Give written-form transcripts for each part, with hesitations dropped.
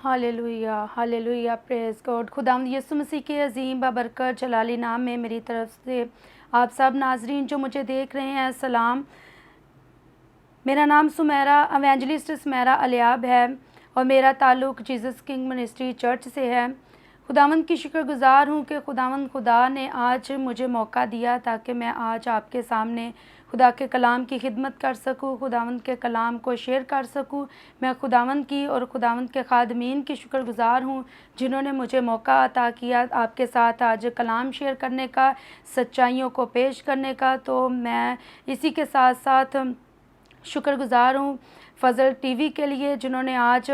Hallelujah, hallelujah, praise God. खुदावंद यीशु मसीह के अज़ीम बाबरकत जलाली नाम में मेरी तरफ से आप सब नाज़रीन जो मुझे देख रहे हैं सलाम। मेरा नाम सुमेरा एवेंजलिस्ट सुमेरा अलियाब है और मेरा ताल्लुक़ जीसस किंग मिनिस्ट्री चर्च से है। खुदावंद की शुक्रगुज़ार हूँ कि खुदावंद खुदा ने आज मुझे मौका दिया ताकि मैं आज आपके सामने खुदा के कलाम की खिदमत कर सकूँ, खुदावंद के कलाम को शेयर कर सकूँ। मैं खुदावंद की और खुदावंद के खादमीन की शुक्रगुज़ार हूँ जिन्होंने मुझे मौका अता किया आपके साथ आज कलाम शेयर करने का, सच्चाइयों को पेश करने का। तो मैं इसी के साथ साथ शुक्रगुज़ार हूँ फ़ज़ल टीवी के लिए जिन्होंने आज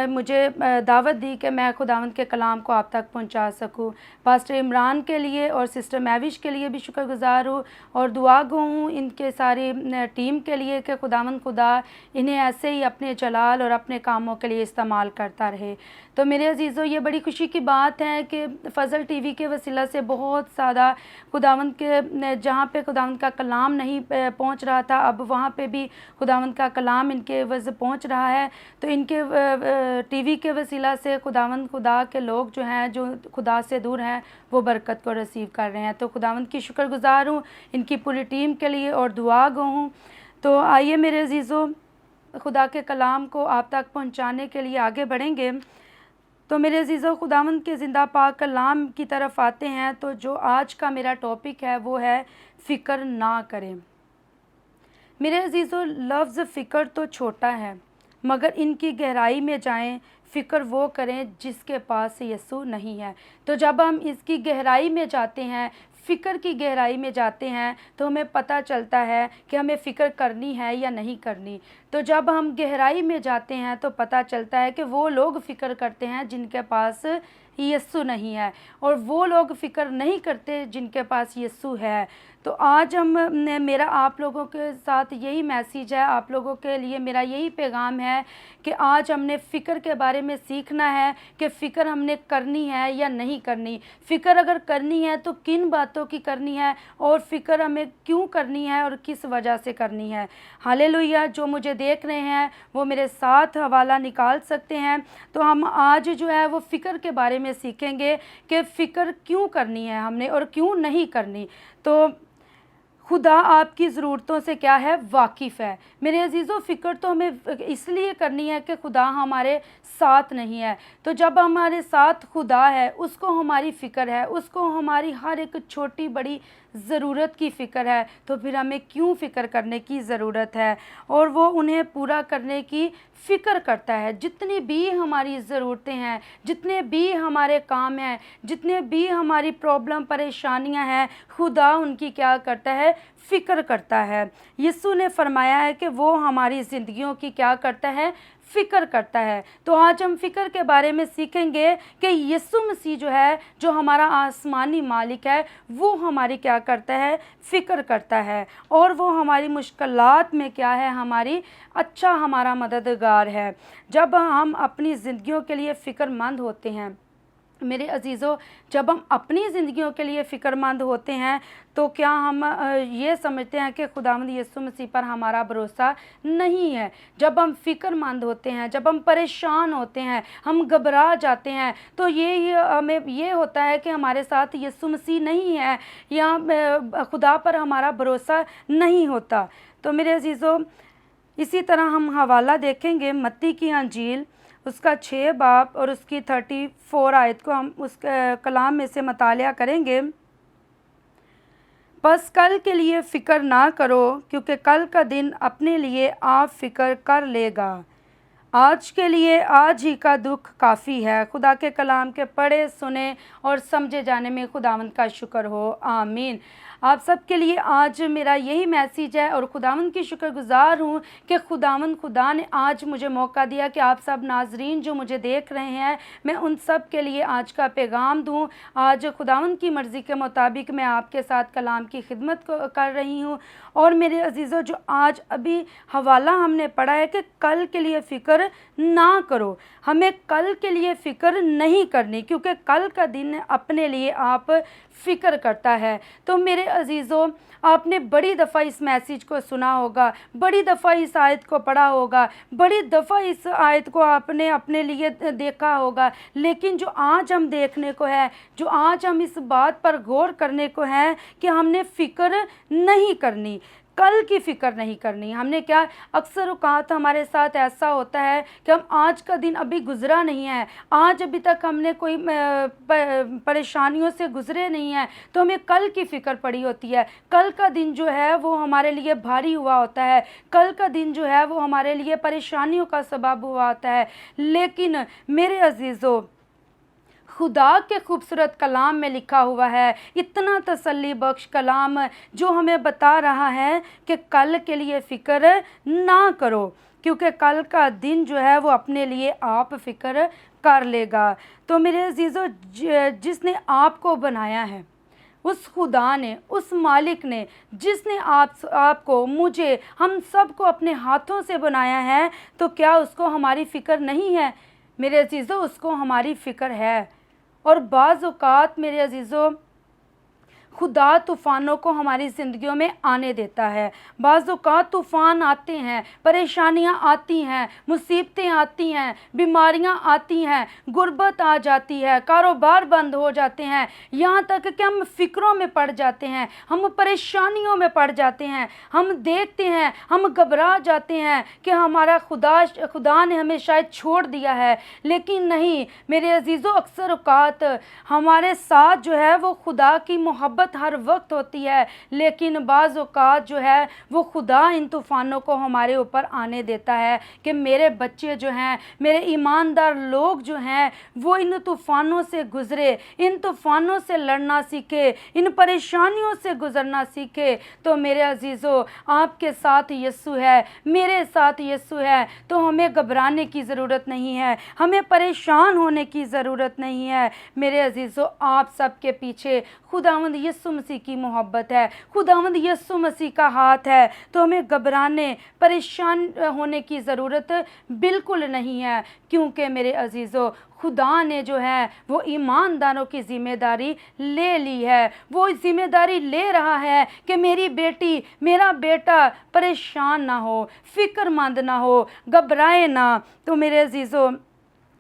मुझे दावत दी कि मैं खुदावंद के कलाम को आप तक पहुंचा सकूं। पास्टर इमरान के लिए और सिस्टर मैविश के लिए भी शुक्रगुज़ार हूँ और दुआ गो हूँ इनके सारी टीम के लिए कि खुदावंद खुदा इन्हें ऐसे ही अपने जलाल और अपने कामों के लिए इस्तेमाल करता रहे। तो मेरे अजीज़ों, ये बड़ी खुशी की बात है कि फ़ज़ल टीवी के वसीला से बहुत ज़्यादा खुदावंद के जहाँ पे खुदावंद का कलाम नहीं पहुँच रहा था, अब वहाँ पे भी खुदावंद का कलाम इनके वज़ पहुँच रहा है। तो इनके टीवी के वसीला से खुदावंद खुदा के लोग जो हैं, जो खुदा से दूर हैं, वो बरकत को रिसीव कर रहे हैं। तो खुदावंद की शुक्रगुज़ार हूँ इनकी पूरी टीम के लिए और दुआ गो हूँ। तो आइए मेरे अजीज़ों, खुदा के कलाम को आप तक पहुँचाने के लिए आगे बढ़ेंगे। तो मेरे अजीज़ों, खुदावंद के ज़िंदा पाक कलाम की तरफ आते हैं। तो जो आज का मेरा टॉपिक है वो है फ़िक्र ना करें। मेरे अजीज़ों, लफ्ज़ फ़िक्र तो छोटा है मगर इनकी गहराई में जाएं, फ़िक्र वो करें जिसके पास यीशु नहीं है। तो जब हम इसकी गहराई में जाते हैं, फ़िक्र की गहराई में जाते हैं, तो हमें पता चलता है कि हमें फ़िक्र करनी है या नहीं करनी। तो जब हम गहराई में जाते हैं तो पता चलता है कि वो लोग फ़िक्र करते हैं जिनके पास यीशु नहीं है और वो लोग फ़िक्र नहीं करते जिनके पास यीशु है। तो आज मेरा आप लोगों के साथ यही मैसेज है, आप लोगों के लिए मेरा यही पैगाम है कि आज हमने फ़िक्र के बारे में सीखना है कि फ़िक्र हमने करनी है या नहीं करनी। फ़िक्र अगर करनी है तो किन बातों की करनी है और फ़िक्र हमें क्यों करनी है और किस वजह से करनी है। हालेलुया। जो मुझे देख रहे हैं वो मेरे साथ हवाला निकाल सकते हैं। तो हम आज जो है वो फ़िक्र के बारे में सीखेंगे कि फ़िक्र क्यों करनी है हमने और क्यों नहीं करनी। तो खुदा आपकी ज़रूरतों से क्या है, वाकिफ़ है। मेरे अजीज़ों, फ़िक्र तो हमें इसलिए करनी है कि खुदा हमारे साथ नहीं है। तो जब हमारे साथ खुदा है, उसको हमारी फ़िक्र है, उसको हमारी हर एक छोटी बड़ी ज़रूरत की फ़िक्र है, तो फिर हमें क्यों फ़िक्र करने की ज़रूरत है। और वो उन्हें पूरा करने की फ़िक्र करता है। जितनी भी हमारी ज़रूरतें हैं, जितने भी हमारे काम हैं, जितने भी हमारी प्रॉब्लम परेशानियां हैं, खुदा उनकी क्या करता है, फ़िक्र करता है। यीशु ने फरमाया है कि वो हमारी ज़िंदगियों की क्या करता है, फ़िक्र करता है। तो आज हम फ़िक्र के बारे में सीखेंगे कि यीशु मसीह जो है, जो हमारा आसमानी मालिक है, वो हमारी क्या करता है, फ़िक्र करता है और वो हमारी मुश्किलात में क्या है, हमारी हमारा मददगार है। जब हम अपनी ज़िंदगियों के लिए फ़िक्रमंद होते हैं, मेरे अजीज़ों, जब हम अपनी ज़िंदगियों के लिए फ़िक्रमंद होते हैं तो क्या हम ये समझते हैं कि खुदावंद यीशु मसीह पर हमारा भरोसा नहीं है। जब हम फ़िक्रमंद होते हैं, जब हम परेशान होते हैं, हम घबरा जाते हैं, तो ये हमें ये होता है कि हमारे साथ यीशु मसीह नहीं है या खुदा पर हमारा भरोसा नहीं होता। तो मेरे अजीज़ों, इसी तरह हम हवाला देखेंगे मत्ती की अंजील उसका 6 बाब और उसकी 34 आयत को हम उस कलाम में से मतालिया करेंगे। बस कल के लिए फ़िक्र ना करो क्योंकि कल का दिन अपने लिए आप फ़िक्र कर लेगा। आज के लिए आज ही का दुख काफ़ी है। खुदा के कलाम के पढ़े सुने और समझे जाने में खुदावंद का शुक्र हो। आमीन। आप सबके लिए आज मेरा यही मैसेज है और खुदावंद की शुक्रगुज़ार हूँ कि खुदा ने आज मुझे मौका दिया कि आप सब नाजरीन जो मुझे देख रहे हैं, मैं उन सब के लिए आज का पैगाम दूँ। आज खुदावंद की मर्ज़ी के मुताबिक मैं आपके साथ कलाम की खिदमत कर रही हूँ। और मेरे अजीज़ों, जो आज अभी हवाला हमने पढ़ा है कि कल के लिए फ़िक्र ना करो, हमें कल के लिए फ़िक्र नहीं करनी क्योंकि कल का दिन अपने लिए आप फ़िक्र करता है। तो मेरे अजीज़ों, आपने बड़ी दफ़ा इस मैसेज को सुना होगा, बड़ी दफ़ा इस आयत को पढ़ा होगा, बड़ी दफ़ा इस आयत को आपने अपने लिए देखा होगा, लेकिन जो आज हम देखने को है, जो आज हम इस बात पर गौर करने को है कि हमने फ़िक्र नहीं करनी, कल की फ़िक्र नहीं करनी। हमने क्या, अक्सर औक़ात हमारे साथ ऐसा होता है कि हम आज का दिन अभी गुज़रा नहीं है, आज अभी तक हमने कोई परेशानियों से गुज़रे नहीं हैं, तो हमें कल की फ़िक्र पड़ी होती है। कल का दिन जो है वो हमारे लिए भारी हुआ होता है, कल का दिन जो है वो हमारे लिए परेशानियों का सबब हुआ होता है। लेकिन मेरे अज़ीज़ों, खुदा के खूबसूरत कलाम में लिखा हुआ है, इतना तसल्ली बख्श कलाम जो हमें बता रहा है कि कल के लिए फ़िक्र ना करो, क्योंकि कल का दिन जो है वो अपने लिए आप फ़िक्र कर लेगा। तो मेरे अजीज़ों, जिसने आपको बनाया है, उस खुदा ने, उस मालिक ने, जिसने आपको, मुझे, हम सब को अपने हाथों से बनाया है, तो क्या उसको हमारी फ़िक्र नहीं है? मेरे अजीज़ों, उसको हमारी फ़िक्र है। और बाज़ औक़ात मेरे अजीज़ों, खुदा तूफ़ानों को हमारी ज़िंदगियों में आने देता है। बाज़ औक़ात तूफ़ान आते हैं, परेशानियाँ आती हैं, मुसीबतें आती हैं, बीमारियाँ आती हैं, गुर्बत आ जाती है, कारोबार बंद हो जाते हैं, यहाँ तक कि हम फ़िक्रों में पड़ जाते हैं, हम परेशानियों में पड़ जाते हैं। हम देखते हैं, हम घबरा जाते हैं कि हमारा खुदा ने हमें शायद छोड़ दिया है। लेकिन नहीं मेरे अजीज़ों, अक्सर औक़ात हमारे साथ जो है वो खुदा की मोहब्बत हर वक्त होती है, लेकिन बाज़ औक़ात जो है वो खुदा इन तूफ़ानों को हमारे ऊपर आने देता है कि मेरे बच्चे जो हैं, मेरे ईमानदार लोग जो हैं, वो इन तूफ़ानों से गुज़रे, इन तूफ़ानों से लड़ना सीखे, इन परेशानियों से गुज़रना सीखे। तो मेरे अजीज़ों, आपके साथ यीशु है, मेरे साथ यीशु है, तो हमें घबराने की ज़रूरत नहीं है, हमें परेशान होने की ज़रूरत नहीं है। मेरे अजीज़ों, आप सबके पीछे खुदावंद यीशु मसीह की मोहब्बत है, खुदावंद यीशु मसीह का हाथ है, तो हमें घबराने, परेशान होने की ज़रूरत बिल्कुल नहीं है। क्योंकि मेरे अजीज़ों, खुदा ने जो है वो ईमानदारों की ज़िम्मेदारी ले ली है, वो ज़िम्मेदारी ले रहा है कि मेरी बेटी, मेरा बेटा परेशान ना हो, फ़िक्रमंद ना हो, घबराए ना। तो मेरे अजीज़ों,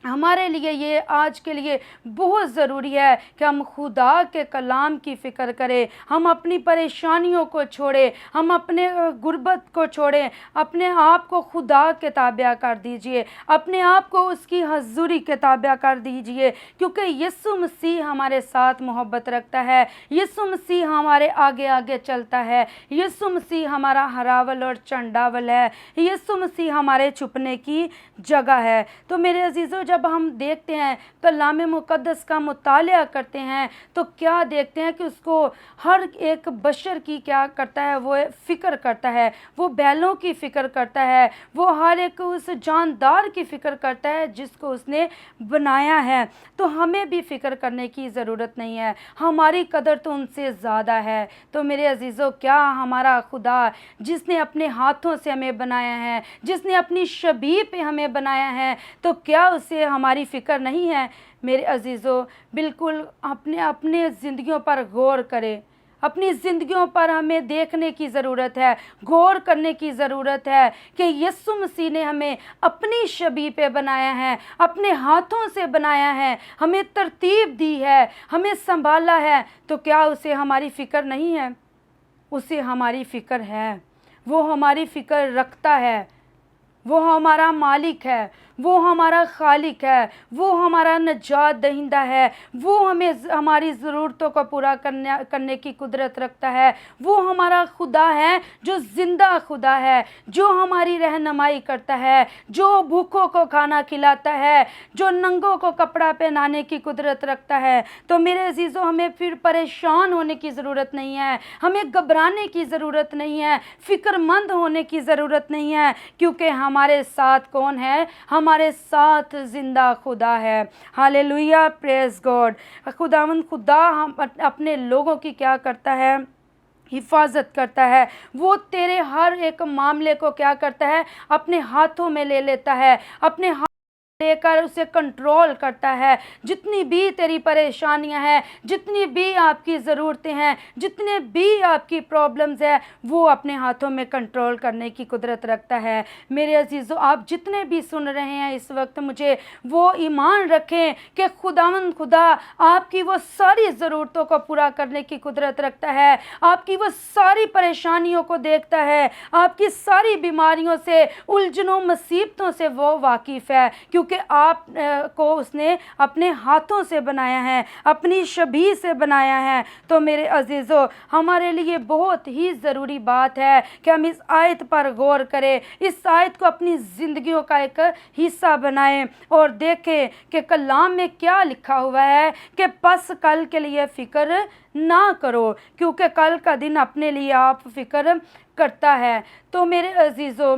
हमारे लिए ये आज के लिए बहुत ज़रूरी है कि हम खुदा के कलाम की फ़िक्र करें, हम अपनी परेशानियों को छोड़ें, हम अपने गुर्बत को छोड़ें, अपने आप को खुदा के ताबिया कर दीजिए, अपने आप को उसकी हज़ूरी के ताबिया कर दीजिए। क्योंकि यीशु मसीह हमारे साथ मोहब्बत रखता है, यीशु मसीह हमारे आगे आगे चलता है, यीशु मसीह हमारा हरावल और चंडावल है, यीशु मसीह हमारे छुपने की जगह है। तो मेरे अजीज़ों, जब हम देखते हैं, कलाम मुक़द्दस का मुतालिया करते हैं, तो क्या देखते हैं कि उसको हर एक बशर की क्या करता है, वो फ़िक्र करता है, वो बैलों की फ़िक्र करता है, वो हर एक उस जानदार की फ़िक्र करता है जिसको उसने बनाया है। तो हमें भी फ़िक्र करने की ज़रूरत नहीं है, हमारी कदर तो उनसे ज़्यादा है। तो मेरे अजीज़ों, क्या हमारा खुदा, जिसने अपने हाथों से हमें बनाया है, जिसने अपनी शबीह पे हमें बनाया है, तो क्या उसे हमारी फ़िक्र नहीं है? मेरे अजीज़ों, बिल्कुल अपने अपने ज़िंदगियों पर गौर करें, अपनी ज़िंदगियों पर हमें देखने की ज़रूरत है, गौर करने की ज़रूरत है कि यीशु मसीह ने हमें अपनी शबीह पे बनाया है, अपने हाथों से बनाया है, हमें तरतीब दी है, हमें संभाला है, तो क्या उसे हमारी फ़िक्र नहीं है? उसे हमारी फ़िक्र है, वो हमारी फ़िक्र रखता है, वो हमारा मालिक है, वो हमारा खालिक है, वो हमारा नजात दहिंदा है, वो हमें हमारी ज़रूरतों को पूरा करने की कुदरत रखता है। वो हमारा खुदा है जो ज़िंदा खुदा है, जो हमारी रहनुमाई करता है, जो भूखों को खाना खिलाता है, जो नंगों को कपड़ा पहनाने की कुदरत रखता है। तो मेरे अजीज़ों, हमें फिर परेशान होने की ज़रूरत नहीं है, हमें घबराने की ज़रूरत नहीं है, फ़िक्रमंद होने की ज़रूरत नहीं है, क्योंकि हमारे साथ कौन है? हमारे साथ जिंदा खुदा है। Hallelujah, praise God. खुदावंद खुदा हम अपने लोगों की क्या करता है? हिफाजत करता है। वो तेरे हर एक मामले को क्या करता है? अपने हाथों में ले लेता है, अपने लेकर उसे कंट्रोल करता है। जितनी भी तेरी परेशानियां हैं, जितनी भी आपकी ज़रूरतें हैं, जितने भी आपकी प्रॉब्लम्स है, वो अपने हाथों में कंट्रोल करने की कुदरत रखता है। मेरे अजीज़ों, आप जितने भी सुन रहे हैं इस वक्त, मुझे वो ईमान रखें कि खुदावंद खुदा आपकी वो सारी ज़रूरतों को पूरा करने की कुदरत रखता है। आपकी वो सारी परेशानियों को देखता है, आपकी सारी बीमारियों से, उलझनों, मुसीबतों से वो वाकिफ़ है, क्योंकि आप को उसने अपने हाथों से बनाया है, अपनी शबीह से बनाया है। तो मेरे अजीज़ों, हमारे लिए बहुत ही ज़रूरी बात है कि हम इस आयत पर गौर करें, इस आयत को अपनी ज़िंदगियों का एक हिस्सा बनाएं और देखें कि कलाम में क्या लिखा हुआ है कि बस कल के लिए फ़िक्र ना करो, क्योंकि कल का दिन अपने लिए आप फ़िक्र करता है। तो मेरे अजीज़ों,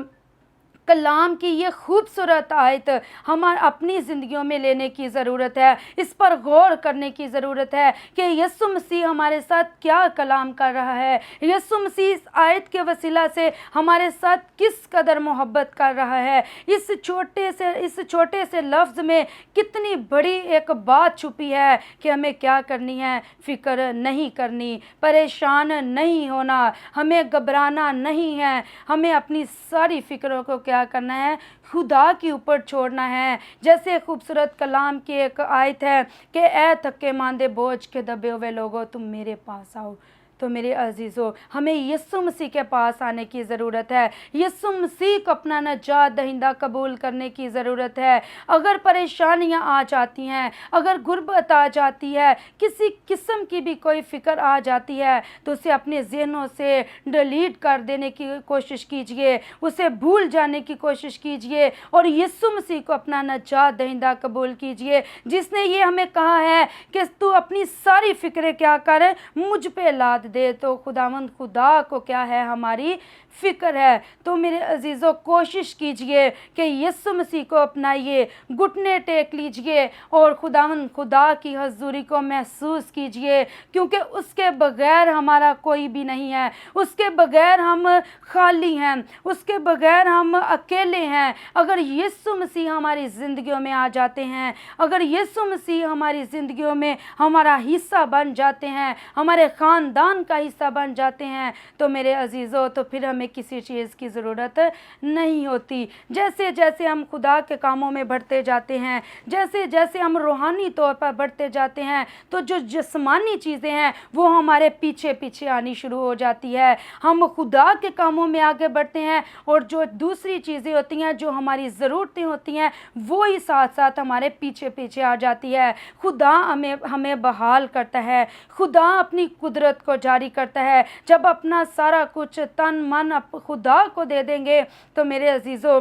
कलाम की ये खूबसूरत आयत हमारे अपनी ज़िंदगियों में लेने की ज़रूरत है, इस पर गौर करने की ज़रूरत है कि यीशु मसीह हमारे साथ क्या कलाम कर रहा है। यीशु मसीह इस आयत के वसीला से हमारे साथ किस कदर मोहब्बत कर रहा है। इस छोटे से लफ्ज़ में कितनी बड़ी एक बात छुपी है कि हमें क्या करनी है, फ़िक्र नहीं करनी, परेशान नहीं होना, हमें घबराना नहीं है, हमें अपनी सारी फ़िक्रों को क्या करना है, खुदा के ऊपर छोड़ना है। जैसे खूबसूरत कलाम की एक आयत है कि ए थके मांदे बोझ के दबे हुए लोगों, तुम मेरे पास आओ। तो मेरे अजीज़ों, हमें यीशु मसीह के पास आने की ज़रूरत है, यीशु मसीह को अपना नजात दहिंदा कबूल करने की ज़रूरत है। अगर परेशानियां आ जाती हैं, अगर गुर्बत आ जाती है, किसी किस्म की भी कोई फ़िक्र आ जाती है, तो उसे अपने ज़हनों से डिलीट कर देने की कोशिश कीजिए, उसे भूल जाने की कोशिश कीजिए और यीशु मसीह को अपना नजात दहिंदा कबूल कीजिए, जिसने ये हमें कहा है कि तू अपनी सारी फ़िक्रें क्या कर, मुझ पे लाद दे। तो खुदावंद खुदा को क्या है, हमारी फ़िक्र है। तो मेरे अजीज़ों, कोशिश कीजिए कि यीशु मसीह को अपनाइए, घुटने टेक लीजिए और खुदावंद खुदा की हज़ूरी को महसूस कीजिए, क्योंकि उसके बग़ैर हमारा कोई भी नहीं है, उसके बग़ैर हम खाली हैं, उसके बग़ैर हम अकेले हैं। अगर यीशु मसीह हमारी ज़िंदगियों में आ जाते हैं, अगर यीशु मसीह हमारी ज़िंदगियों में हमारा हिस्सा बन जाते हैं, हमारे ख़ानदान का हिस्सा बन जाते हैं, तो मेरे अजीज़ों, तो फिर हमें किसी चीज़ की ज़रूरत नहीं होती। जैसे जैसे हम खुदा के कामों में बढ़ते जाते हैं, जैसे जैसे हम रूहानी तौर पर बढ़ते जाते हैं, तो जो जिस्मानी चीज़ें हैं वो हमारे पीछे पीछे आनी शुरू हो जाती है। हम खुदा के कामों में आगे बढ़ते हैं और जो दूसरी चीज़ें होती हैं, जो हमारी ज़रूरतें होती हैं, वो ही साथ साथ हमारे पीछे पीछे आ जाती है। खुदा हमें बहाल करता है, खुदा अपनी कुदरत को जारी करता है। जब अपना सारा कुछ तन मन खुदा को दे देंगे, तो मेरे अजीज़ों,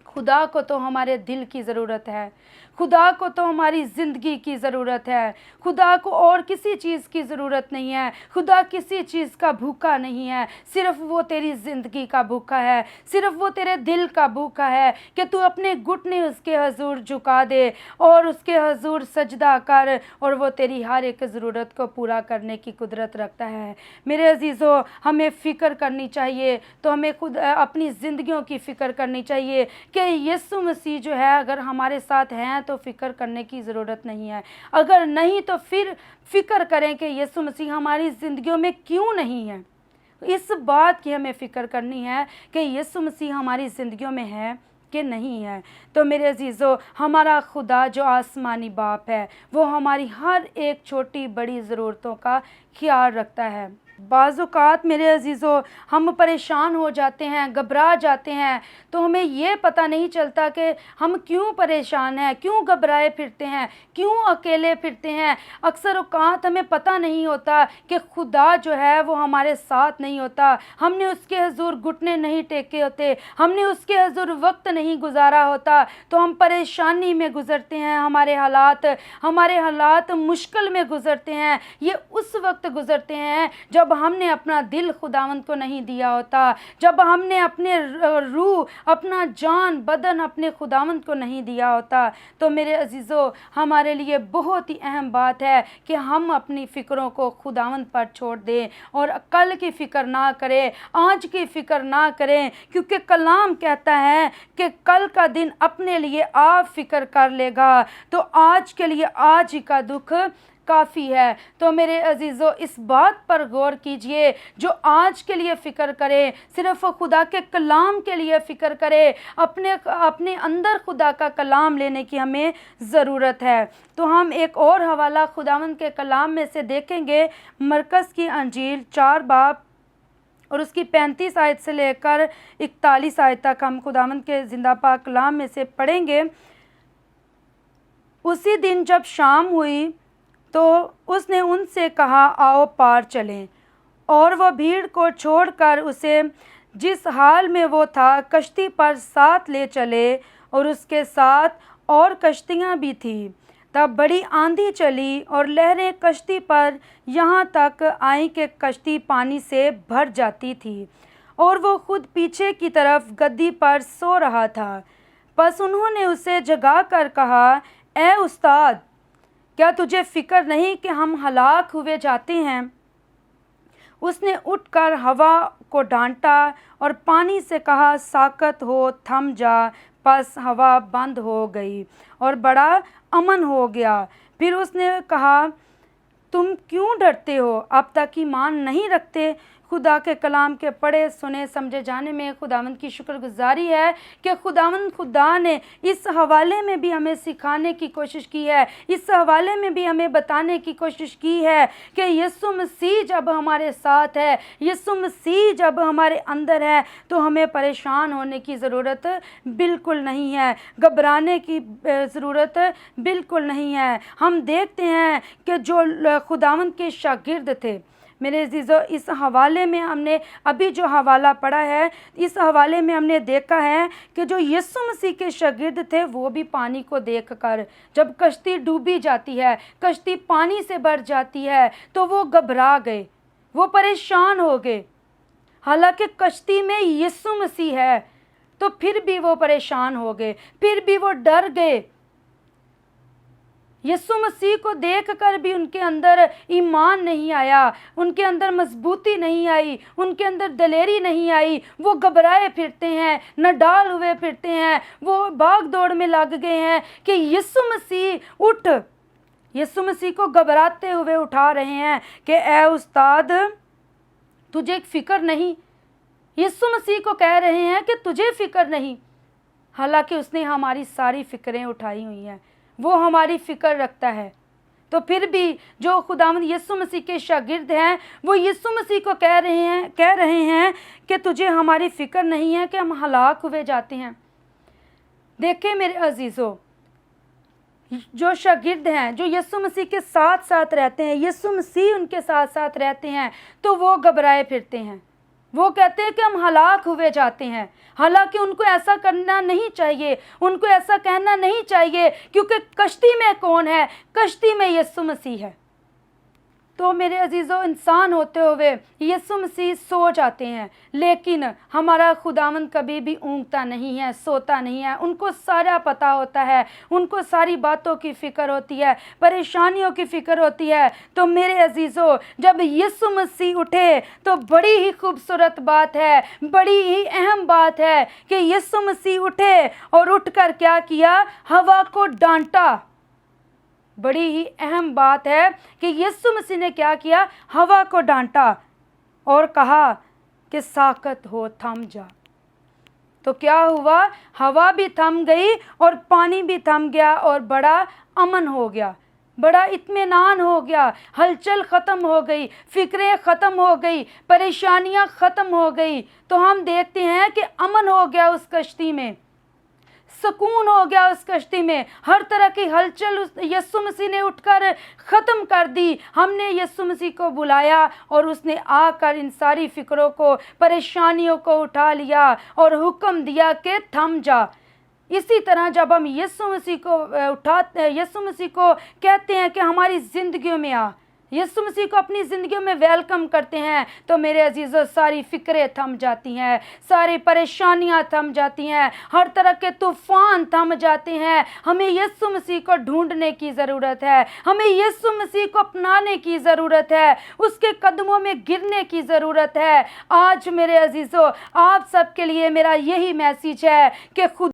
खुदा को तो हमारे दिल की ज़रूरत है, खुदा को तो हमारी ज़िंदगी की ज़रूरत है, खुदा को और किसी चीज़ की ज़रूरत नहीं है। खुदा किसी चीज़ का भूखा नहीं है, सिर्फ वो तेरी ज़िंदगी का भूखा है, सिर्फ वो तेरे दिल का भूखा है कि तू अपने घुटने उसके हजूर झुका दे और उसके हजूर सजदा कर, और वो तेरी हर एक ज़रूरत को पूरा करने की कुदरत रखता है। मेरे अजीज़ों, हमें फ़िक्र करनी चाहिए, तो हमें खुद अपनी ज़िंदगियों की फ़िक्र करनी चाहिए कि यीशु मसीह जो है अगर हमारे साथ हैं तो फ़िक्र करने की ज़रूरत नहीं है, अगर नहीं तो फिर फ़िक्र करें कि यीशु मसीह हमारी ज़िंदगियों में क्यों नहीं है। इस बात की हमें फ़िक्र करनी है कि यीशु मसीह हमारी ज़िंदगियों में है कि नहीं है। तो मेरे अजीज़ों, हमारा खुदा जो आसमानी बाप है, वो हमारी हर एक छोटी बड़ी ज़रूरतों का ख्याल रखता है। बाज़ औक़ात मेरे अजीज़ों, हम परेशान हो जाते हैं, घबरा जाते हैं, तो हमें ये पता नहीं चलता कि हम क्यों परेशान हैं, क्यों घबराए फिरते हैं, क्यों अकेले फिरते हैं। अक्सर औक़ात हमें पता नहीं होता कि खुदा जो है वो हमारे साथ नहीं होता, हमने उसके हुज़ूर घुटने नहीं टेके होते, हमने उसके हुज़ूर वक्त नहीं गुजारा होता, तो हम परेशानी में गुज़रते हैं। हमारे हालात मुश्किल में गुज़रते हैं। ये उस वक्त गुज़रते हैं जब जब हमने अपना दिल खुदावंद को नहीं दिया होता, जब हमने अपने रूह, अपना जान, बदन अपने खुदावंद को नहीं दिया होता, तो मेरे अजीज़ों हमारे लिए बहुत ही अहम बात है कि हम अपनी फ़िक्रों को खुदावंद पर छोड़ दें और कल की फ़िक्र ना करें, आज की फ़िक्र ना करें, क्योंकि कलाम कहता है कि कल का दिन अपने लिए आप फ़िक्र कर लेगा, तो आज के लिए आज ही का दुख काफ़ी है। तो मेरे अजीज़ों इस बात पर गौर कीजिए, जो आज के लिए फ़िक्र करे, सिर्फ़ खुदा के कलाम के लिए फ़िक्र करे, अपने अंदर खुदा का कलाम लेने की हमें ज़रूरत है। तो हम एक और हवाला खुदावंद के कलाम में से देखेंगे, मरकस की अंजील 4 बाब और उसकी 35 आयत से लेकर 41 आयत तक हम खुदावंद के जिंदा पाक कलाम में से पढ़ेंगे। उसी दिन जब शाम हुई तो उसने उनसे कहा, आओ पार चलें। और वह भीड़ को छोड़कर उसे जिस हाल में वो था कश्ती पर साथ ले चले, और उसके साथ और कश्तियाँ भी थीं। तब बड़ी आंधी चली और लहरें कश्ती पर यहाँ तक आई कि कश्ती पानी से भर जाती थी, और वो खुद पीछे की तरफ गद्दी पर सो रहा था। बस उन्होंने उसे जगा कर कहा, ए उस्ताद, क्या तुझे फ़िक्र नहीं कि हम हलाक हुए जाते हैं? उसने उठकर हवा को डांटा और पानी से कहा, साकत हो, थम जा। बस हवा बंद हो गई और बड़ा अमन हो गया। फिर उसने कहा, तुम क्यों डरते हो? अब तक ईमान नहीं रखते? खुदा के कलाम के पढ़े सुने समझे जाने में खुदावंद की शुक्रगुजारी है कि खुदा ने इस हवाले में भी हमें सिखाने की कोशिश की है, इस हवाले में भी हमें बताने की कोशिश की है कि यीशु मसीह जब हमारे साथ है, यीशु मसीह जब हमारे अंदर है, तो हमें परेशान होने की ज़रूरत बिल्कुल नहीं है, घबराने की ज़रूरत बिल्कुल नहीं है। हम देखते हैं कि जो खुदावंद के शागिर्द थे, मेरे अज़ीज़ों, इस हवाले में हमने अभी जो हवाला पढ़ा है, इस हवाले में हमने देखा है कि जो यीशु मसीह के शागिर्द थे वो भी पानी को देखकर, जब कश्ती डूबी जाती है, कश्ती पानी से भर जाती है, तो वो घबरा गए, वो परेशान हो गए। हालांकि कश्ती में यीशु मसीह है, तो फिर भी वो परेशान हो गए, फिर भी वो डर गए। यीशु मसीह को देखकर भी उनके अंदर ईमान नहीं आया, उनके अंदर मजबूती नहीं आई, उनके अंदर दलेरी नहीं आई। वो घबराए फिरते हैं, नडाल हुए फिरते हैं, वो भाग दौड़ में लग गए हैं कि यीशु मसीह उठ। यीशु मसीह को घबराते हुए उठा रहे हैं कि ए उस्ताद, तुझे एक फ़िक्र नहीं। यीशु मसीह को कह रहे हैं कि तुझे फ़िक्र नहीं, हालांकि उसने हमारी सारी फ़िक्रें उठाई हुई हैं, वो हमारी फ़िक्र रखता है। तो फिर भी जो खुदावंद यीशु मसीह के शागिर्द हैं, वो यीशु मसीह को कह रहे हैं कि तुझे हमारी फ़िक्र नहीं है कि हम हलाक हुए जाते हैं। देखिए मेरे अजीज़ों, जो शागिर्द हैं, जो यीशु मसीह के साथ साथ रहते हैं, यीशु मसीह उनके साथ साथ रहते हैं, तो वो घबराए फिरते हैं। वो कहते हैं कि हम हलाक हुए जाते हैं। हालांकि उनको ऐसा करना नहीं चाहिए, उनको ऐसा कहना नहीं चाहिए, क्योंकि कश्ती में कौन है? कश्ती में यीशु मसीह है। तो मेरे अजीज़ों, इंसान होते हुए यीशु मसीह सो जाते हैं, लेकिन हमारा खुदावंद कभी भी ऊँगता नहीं है, सोता नहीं है। उनको सारा पता होता है, उनको सारी बातों की फ़िक्र होती है, परेशानियों की फ़िक्र होती है। तो मेरे अजीज़ों, जब यीशु मसीह उठे तो बड़ी ही खूबसूरत बात है, बड़ी ही अहम बात है कि यीशु मसीह उठे और उठकर क्या किया? हवा को डांटा। बड़ी ही अहम बात है कि यीशु मसीह ने क्या किया? हवा को डांटा और कहा कि साकत हो, थम जा। तो क्या हुआ? हवा भी थम गई और पानी भी थम गया और बड़ा अमन हो गया, बड़ा इत्मीनान हो गया, हलचल ख़त्म हो गई, फ़िक्रें ख़त्म हो गई, परेशानियां ख़त्म हो गई। तो हम देखते हैं कि अमन हो गया उस कश्ती में, सुकून हो गया उस कश्ती में। हर तरह की हलचल यीशु मसीह ने उठकर ख़त्म कर दी। हमने यीशु मसीह को बुलाया और उसने आकर इन सारी फ़िक्रों को, परेशानियों को उठा लिया और हुक्म दिया कि थम जा। इसी तरह जब हम यीशु मसीह को कहते हैं कि हमारी ज़िंदगियों में आ, यीशु मसीह को अपनी ज़िंदगियों में वेलकम करते हैं तो मेरे अजीज़ों सारी फ़िक्रें थम जाती हैं, सारी परेशानियां थम जाती हैं, हर तरह के तूफ़ान थम जाते हैं। हमें यीशु मसीह को ढूंढने की ज़रूरत है, हमें यीशु मसीह को अपनाने की ज़रूरत है, उसके कदमों में गिरने की ज़रूरत है। आज मेरे अजीज़ों आप सबके लिए मेरा यही मैसेज है कि खुद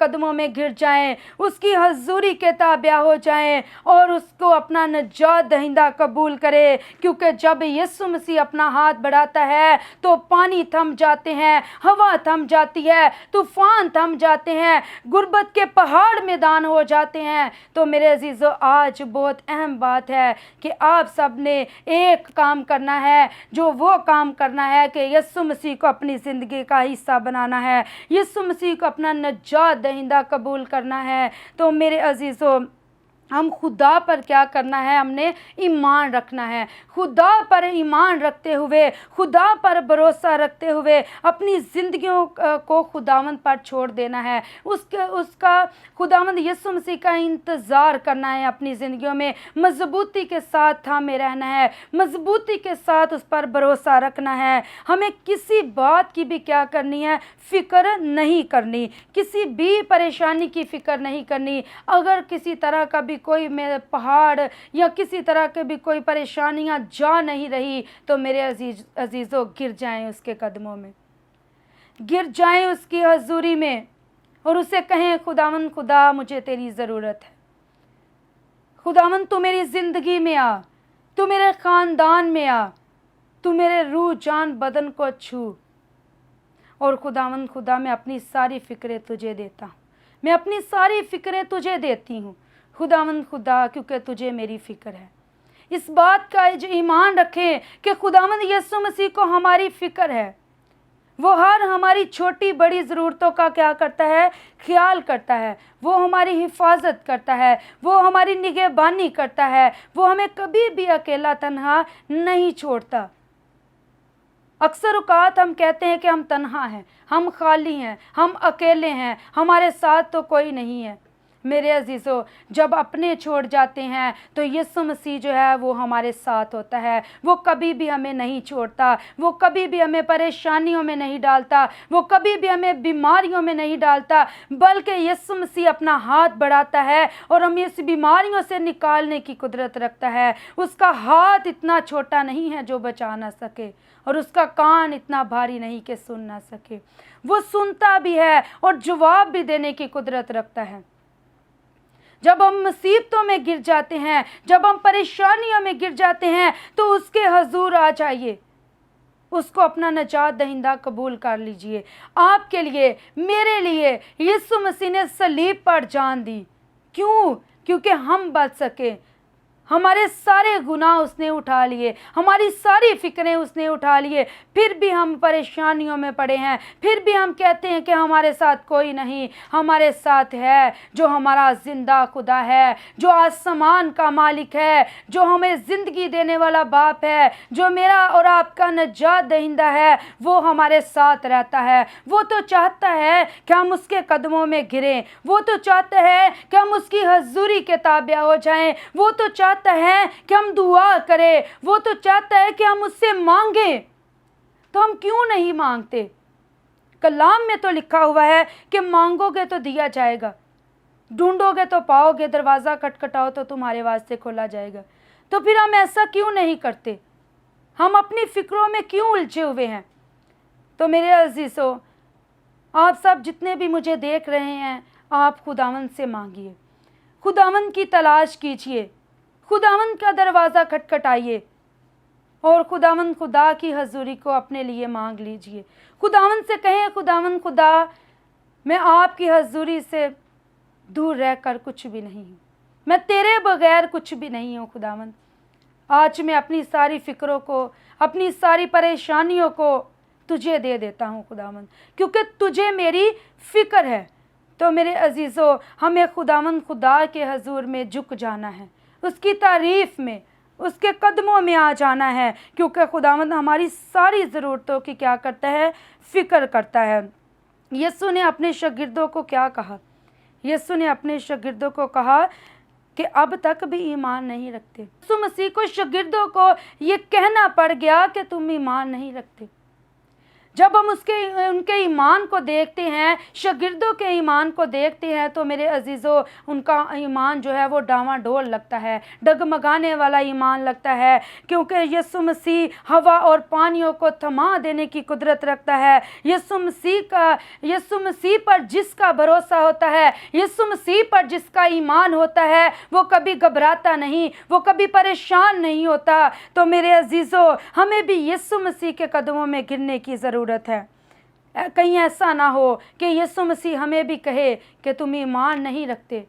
कदमों में गिर जाएं, उसकी हजूरी के ताबिया हो जाएं और उसको अपना निजात दहिंदा कबूल करें। क्योंकि जब यीशु मसीह अपना हाथ बढ़ाता है तो पानी थम जाते हैं, हवा थम जाती है, तूफान थम जाते हैं, गुर्बत के पहाड़ मैदान हो जाते हैं। तो मेरे अजीज़ों आज बहुत अहम बात है कि आप सब ने एक काम करना है, जो वो काम करना है कि यीशु मसीह को अपनी ज़िंदगी का हिस्सा बनाना है, यीशु मसीह को अपना निजात दहिंदा कबूल करना है। तो मेरे अजीज़ों हम खुदा पर क्या करना है, हमने ईमान रखना है। खुदा पर ईमान रखते हुए, खुदा पर भरोसा रखते हुए अपनी ज़िंदगियों को खुदावंद पर छोड़ देना है। उसका खुदावंद यीशु मसीह का इंतज़ार करना है। अपनी ज़िंदगियों में मजबूती के साथ थामे रहना है, मजबूती के साथ उस पर भरोसा रखना है। हमें किसी बात की भी क्या करनी है, फ़िक्र नहीं करनी, किसी भी परेशानी की फ़िक्र नहीं करनी। अगर किसी तरह का भी कोई मेरे पहाड़ या किसी तरह के भी कोई परेशानियां जा नहीं रही तो मेरे अजीज़ों गिर जाएं उसके कदमों में, गिर जाएं उसकी हजूरी में और उसे कहें खुदावन खुदा मुझे तेरी ज़रूरत है। खुदावन तू मेरी ज़िंदगी में आ, तू मेरे ख़ानदान में आ, तू मेरे रूह जान बदन को छू। और खुदावन खुदा मैं अपनी सारी फ़िक्रें तुझे देता हूँ, मैं अपनी सारी फ़िक्रें तुझे देती हूँ खुदावंद खुदा, क्योंकि तुझे मेरी फ़िक्र है। इस बात का जो ईमान रखें कि खुदावंद यीशु मसीह को हमारी फ़िक्र है। वो हर हमारी छोटी बड़ी ज़रूरतों का क्या करता है, ख्याल करता है, वो हमारी हिफाजत करता है, वो हमारी निगहबानी करता है, वो हमें कभी भी अकेला तन्हा नहीं छोड़ता। अक्सर औकात हम कहते हैं कि हम तन्हा हैं, हम खाली हैं, हम अकेले हैं, हमारे साथ तो कोई नहीं है। मेरे अजीज़ों जब अपने छोड़ जाते हैं तो यीशु मसीह जो है वो हमारे साथ होता है। वो कभी भी हमें नहीं छोड़ता, वो कभी भी हमें परेशानियों में नहीं डालता, वो कभी भी हमें बीमारियों में नहीं डालता, बल्कि यीशु मसीह अपना हाथ बढ़ाता है और हमें इस बीमारियों से निकालने की कुदरत रखता है। उसका हाथ इतना छोटा नहीं है जो बचा ना सके और उसका कान इतना भारी नहीं कि सुन ना सके। वो सुनता भी है और जवाब भी देने की कुदरत रखता है। जब हम मुसीबतों में गिर जाते हैं, जब हम परेशानियों में गिर जाते हैं तो उसके हजूर आ जाइए, उसको अपना निजात दहिंदा कबूल कर लीजिए। आपके लिए, मेरे लिए यीशु मसीह ने सलीब पर जान दी। क्यों? क्योंकि हम बच सके। हमारे सारे गुनाह उसने उठा लिए, हमारी सारी फिक्रें उसने उठा लिए। फिर भी हम परेशानियों में पड़े हैं, फिर भी हम कहते हैं कि हमारे साथ कोई नहीं। हमारे साथ है जो हमारा जिंदा खुदा है, जो आसमान का मालिक है, जो हमें ज़िंदगी देने वाला बाप है, जो मेरा और आपका निजात दहिंदा है। वो हमारे साथ रहता है। वो तो चाहता है कि हम उसके कदमों में गिरें, वो तो चाहता है कि हम उसकी हजूरी के ताबिया हो जाएं, वो तो चाहता है कि हम दुआ करें, वो तो चाहता है कि हम उससे मांगे। तो हम क्यों नहीं मांगते? कलाम में तो लिखा हुआ है कि मांगोगे तो दिया जाएगा, ढूंढोगे तो पाओगे, दरवाज़ा खटखटाओ तो तुम्हारे वास्ते खोला जाएगा। तो फिर हम ऐसा क्यों नहीं करते? हम अपनी फिक्रों में क्यों उलझे हुए हैं? तो मेरे अजीज़ों, आप सब जितने भी मुझे देख रहे हैं, आप खुदावंद से मांगिए, खुदावंद की तलाश कीजिए, खुदावंद का दरवाज़ा खटखटाइए और खुदावंद खुदा की हजूरी को अपने लिए मांग लीजिए। खुदावंद से कहें, खुदावंद खुदा, मैं आपकी हजूरी से दूर रहकर कुछ भी नहीं हूँ, मैं तेरे बगैर कुछ भी नहीं हूँ। खुदावंद आज मैं अपनी सारी फ़िक्रों को, अपनी सारी परेशानियों को तुझे दे देता हूँ खुदावंद, क्योंकि तुझे मेरी फ़िक्र है। तो मेरे अजीज़ों, हमें खुदावंद खुदा के हजूर में झुक जाना है, उसकी तारीफ़ में, उसके कदमों में आ जाना है, क्योंकि खुदावंद हमारी सारी ज़रूरतों की क्या करता है, फ़िक्र करता है। यीशु ने अपने शागिर्दों को क्या कहा? यीशु ने अपने शागिर्दों को कहा कि अब तक भी ईमान नहीं रखते। यीशु मसीह को शागिर्दों को ये कहना पड़ गया कि तुम ईमान नहीं रखते। जब हम उनके ईमान को देखते हैं, शागिर्दों के ईमान को देखते हैं, तो मेरे अजीज़ों उनका ईमान जो है वो डावाडोल लगता है, डगमगाने वाला ईमान लगता है, क्योंकि यीशु मसीह हवा और पानियों को थमा देने की कुदरत रखता है। यीशु मसीह पर जिसका भरोसा होता है, यीशु मसीह पर जिसका ईमान होता है, वो कभी घबराता नहीं, वो कभी परेशान नहीं होता। तो मेरे अजीज़ों हमें भी यीशु मसीह के कदमों में गिरने की ज़रूरत है। कहीं ऐसा ना हो कि यीशु मसीह हमें भी कहे कि तुम ईमान नहीं रखते।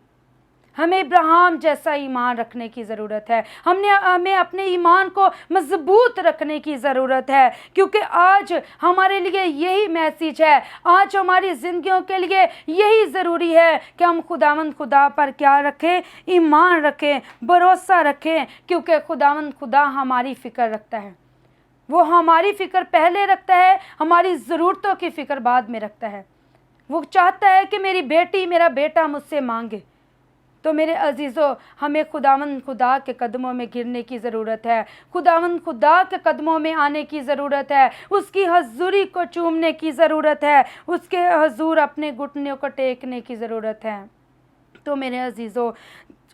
हमें इब्राहिम जैसा ईमान रखने की ज़रूरत है। हमें अपने ईमान को मजबूत रखने की ज़रूरत है, क्योंकि आज हमारे लिए यही मैसेज है, आज हमारी ज़िंदगियों के लिए यही ज़रूरी है कि हम खुदावंद खुदा पर क्या रखें, ईमान रखें, भरोसा रखें, क्योंकि खुदावंद खुदा हमारी फ़िक्र रखता है। वो हमारी फ़िक्र पहले रखता है, हमारी ज़रूरतों की फ़िक्र बाद में रखता है। वो चाहता है कि मेरी बेटी मेरा बेटा मुझसे मांगे। तो मेरे अजीज़ों हमें खुदावंद खुदा के कदमों में गिरने की ज़रूरत है, खुदावंद खुदा के कदमों में आने की ज़रूरत है, उसकी हज़ूरी को चूमने की ज़रूरत है, उसके हज़ूर अपने घुटनों को टेकने की ज़रूरत है। तो मेरे अजीज़ों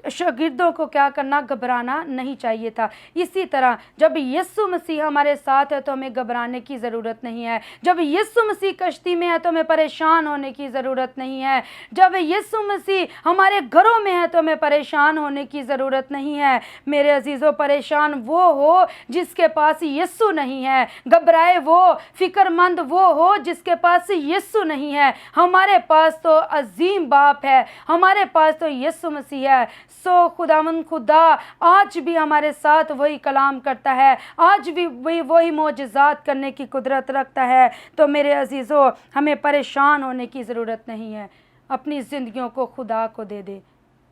शागिर्दों को क्या करना, घबराना नहीं चाहिए था। इसी तरह जब यीशु मसीह हमारे साथ है तो हमें घबराने की ज़रूरत नहीं है। जब यीशु मसीह कश्ती में है तो हमें परेशान होने की ज़रूरत नहीं है। जब यीशु मसीह हमारे घरों में है तो हमें परेशान होने की ज़रूरत नहीं है। मेरे अजीज़ों परेशान वो हो जिसके पास यीशु नहीं है, घबराए वो, फ़िक्रमंद वो हो जिसके पास यीशु नहीं है। हमारे पास तो अजीम बाप है, हमारे पास तो यीशु मसीह है। सो खुदावंद खुदा आज भी हमारे साथ वही कलाम करता है, आज भी वही मौजज़ात करने की कुदरत रखता है। तो मेरे अजीज़ों हमें परेशान होने की ज़रूरत नहीं है। अपनी ज़िंदगियों को खुदा को दे दे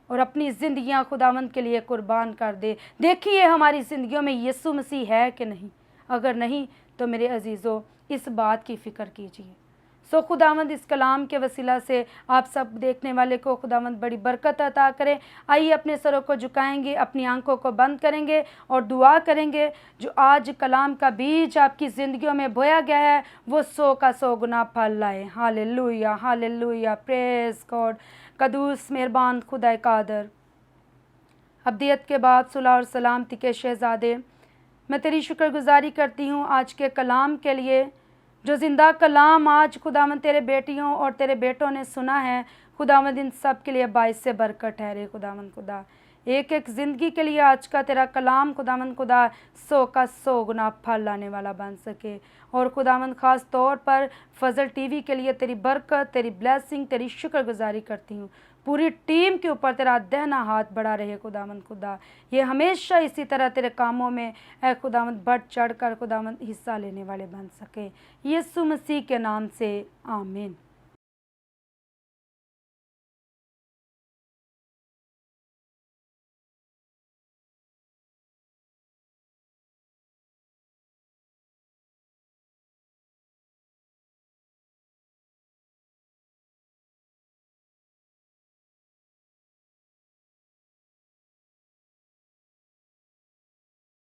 और अपनी ज़िंदगियां खुदावंद के लिए कुर्बान कर दे। देखिए हमारी ज़िंदगियों में यीशु मसीह है कि नहीं। अगर नहीं तो मेरे अजीज़ों इस बात की फ़िक्र कीजिए। सो खुदावंद इस कलाम के वसीला से आप सब देखने वाले को खुदावंद बड़ी बरकत अता करे। आइए अपने सरों को झुकाएंगे, अपनी आंखों को बंद करेंगे और दुआ करेंगे। जो आज कलाम का बीज आपकी ज़िंदगियों में बोया गया है वो 100 का 100 गुना फल लाए। Hallelujah, hallelujah, praise God. कदूस मेहरबान खुदा कादर, अब्दियत के बाद सुलह और सलामती के शहज़ादे, मैं तेरी शुक्रगुजारी करती हूँ आज के कलाम के लिए, जो ज़िंदा कलाम आज खुदावंद तेरे बेटियों और तेरे बेटों ने सुना है। खुदावंद इन सब के लिए बाइस से बरकत ठहरे। खुदावंद खुदा एक एक ज़िंदगी के लिए आज का तेरा कलाम खुदावंद खुदा 100 का 100 गुना फल लाने वाला बन सके। और खुदावंद ख़ास तौर पर फजल टीवी के लिए तेरी बरकत, तेरी ब्लेसिंग, तेरी शुक्रगुजारी करती हूँ। पूरी टीम के ऊपर तेरा दहना हाथ बढ़ा रहे खुदावंद खुदा। ये हमेशा इसी तरह तेरे कामों में ऐ खुदावंद बढ़ चढ़ कर खुदावंद हिस्सा लेने वाले बन सके। यीशु मसीह के नाम से आमीन।